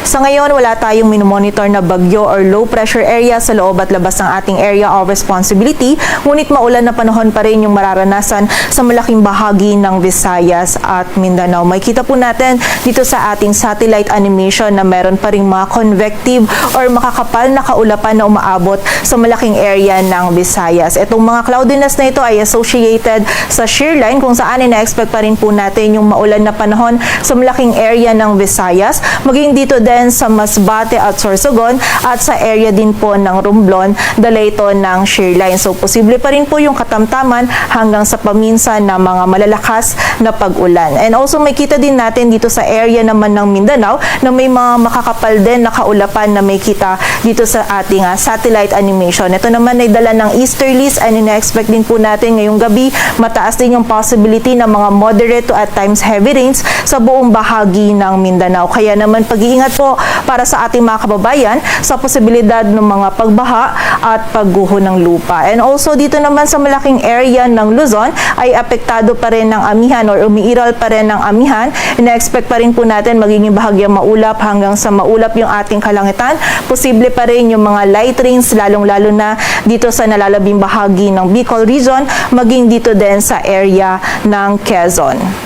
Sa ngayon, wala tayong minomonitor na bagyo or low pressure area sa loob at labas ng ating area of responsibility, ngunit maulan na panahon pa rin yung mararanasan sa malaking bahagi ng Visayas at Mindanao. Makikita po natin dito sa ating satellite animation na meron pa rin mga convective or makakapal na kaulapan na umaabot sa malaking area ng Visayas. Itong mga cloudiness na ito ay associated sa shear line kung saan ina-expect pa rin po natin yung maulan na panahon sa malaking area ng Visayas, maging dito din sa Masbate at Sorsogon at sa area din po ng Romblon, dala ito ng shear line. So, posible pa rin po yung katamtaman hanggang sa paminsan na mga malalakas na pag-ulan. And also, may kita din natin dito sa area naman ng Mindanao na may mga makakapal din na kaulapan na may kita dito sa ating satellite animation. Ito naman ay dala ng easterlies and ina-expect din po natin ngayong gabi, mataas din yung possibility ng mga moderate to at times heavy rains sa buong bahagi ng Mindanao. Kaya naman pag-iingat po para sa ating mga kababayan sa posibilidad ng mga pagbaha at pagguho ng lupa. And also dito naman sa malaking area ng Luzon ay apektado pa rin ng amihan or umiiral pa rin ng amihan. Ina-expect pa rin po natin magiging bahagyang maulap hanggang sa maulap yung ating kalangitan. Posible pa rin yung mga light rains lalong-lalo na dito sa nalalabing bahagi ng Bicol region, maging dito din sa area ng Quezon.